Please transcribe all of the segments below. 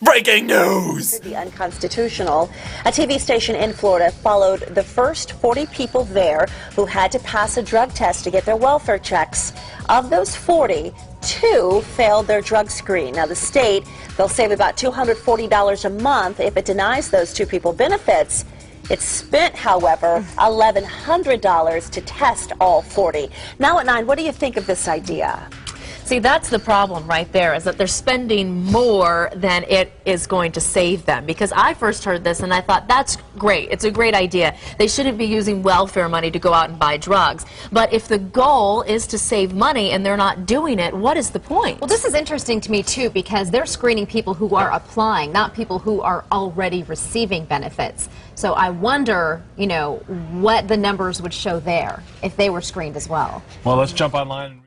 Breaking news! The unconstitutional. A TV station in Florida followed the first 40 people there who had to pass a drug test to get their welfare checks. Of those 40, 2 failed their drug screen. Now, the state, they'll save about $240 a month if it denies those 2 people benefits. It spent, however, $1,100 to test all 40. Now at 9, what do you think of this idea? See, that's the problem right there, is that they're spending more than it is going to save them. Because I first heard this and I thought, that's great. It's a great idea. They shouldn't be using welfare money to go out and buy drugs. But if the goal is to save money and they're not doing it, what is the point? Well, this is interesting to me, too, because they're screening people who are applying, not people who are already receiving benefits. So I wonder, you know, what the numbers would show there if they were screened as well. Well, let's jump online.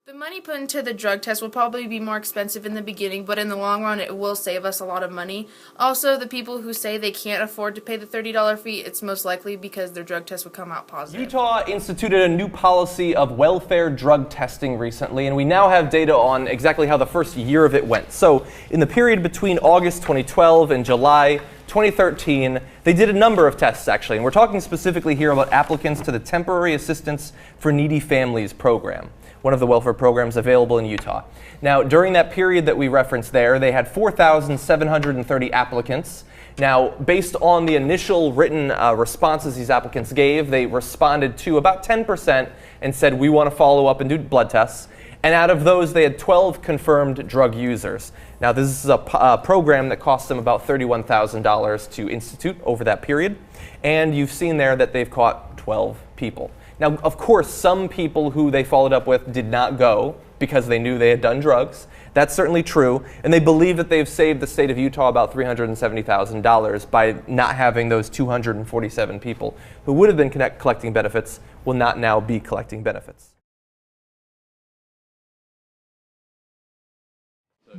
The money put into the drug test will probably be more expensive in the beginning, but in the long run it will save us a lot of money. Also, the people who say they can't afford to pay the $30 fee, it's most likely because their drug test will come out positive. Utah instituted a new policy of welfare drug testing recently, and we now have data on exactly how the first year of it went. So, in the period between August 2012 and July 2013, they did a number of tests, actually, and we're talking specifically here about applicants to the Temporary Assistance for Needy Families program, one of the welfare programs available in Utah. Now, during that period that we referenced there, they had 4,730 applicants. Now, based on the initial written responses these applicants gave, they responded to about 10% and said, we want to follow up and do blood tests. And out of those, they had 12 confirmed drug users. Now, this is a program that cost them about $31,000 to institute over that period. And you've seen there that they've caught 12 people. Now, of course, some people who they followed up with did not go because they knew they had done drugs. That's certainly true. And they believe that they've saved the state of Utah about $370,000 by not having those 247 people who would have been collecting benefits will not now be collecting benefits.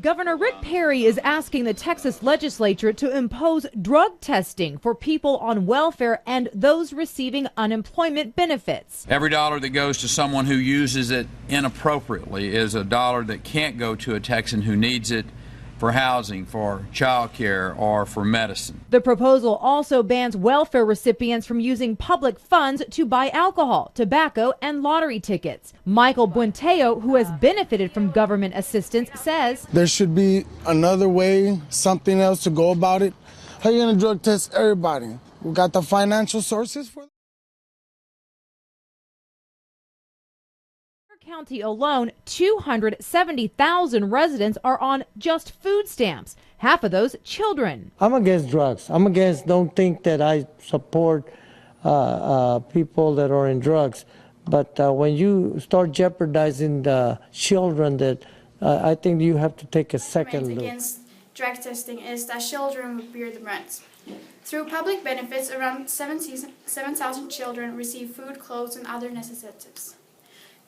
Governor Rick Perry is asking the Texas legislature to impose drug testing for people on welfare and those receiving unemployment benefits. Every dollar that goes to someone who uses it inappropriately is a dollar that can't go to a Texan who needs it for housing, for child care, or for medicine. The proposal also bans welfare recipients from using public funds to buy alcohol, tobacco, and lottery tickets. Michael Buenteo, who has benefited from government assistance, says there should be another way, something else to go about it. How are you going to drug test everybody? We got the financial sources for that? County alone, 270,000 residents are on just food stamps. Half of those children. I'm against drugs. I'm against, don't think that I support people that are in drugs. But when you start jeopardizing the children, that I think you have to take a second look. Against drug testing is that children would bear the brunt. Through public benefits, around 7,000 children receive food, clothes, and other necessities.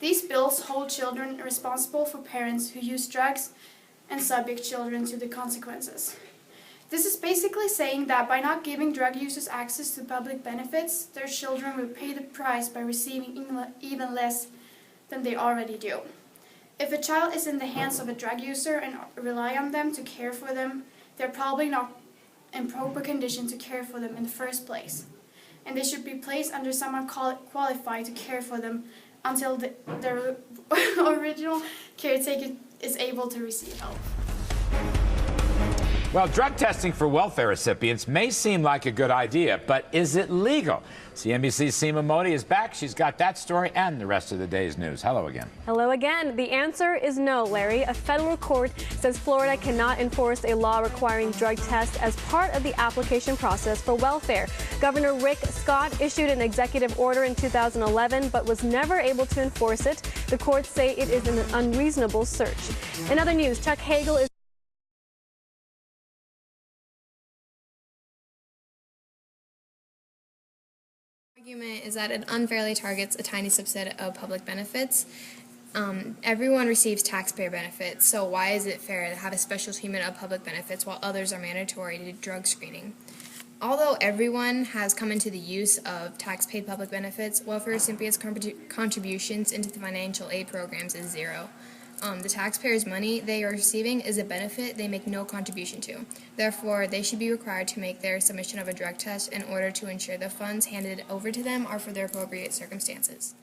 These bills hold children responsible for parents who use drugs and subject children to the consequences. This is basically saying that by not giving drug users access to public benefits, their children will pay the price by receiving even less than they already do. If a child is in the hands of a drug user and rely on them to care for them, they're probably not in proper condition to care for them in the first place. And they should be placed under someone qualified to care for them until their original caretaker is able to receive help. Well, drug testing for welfare recipients may seem like a good idea, but is it legal? CNBC's Seema Modi is back. She's got that story and the rest of the day's news. Hello again. Hello again. The answer is no, Larry. A federal court says Florida cannot enforce a law requiring drug tests as part of the application process for welfare. Governor Rick Scott issued an executive order in 2011, but was never able to enforce it. The courts say it is an unreasonable search. In other news, Chuck Hagel is argument is that it unfairly targets a tiny subset of public benefits. Everyone receives taxpayer benefits, so why is it fair to have a special treatment of public benefits while others are mandatory to do drug screening? Although everyone has come into the use of tax-paid public benefits, welfare recipients' contributions into the financial aid programs is zero. The taxpayers' money they are receiving is a benefit they make no contribution to. Therefore, they should be required to make their submission of a drug test in order to ensure the funds handed over to them are for their appropriate circumstances.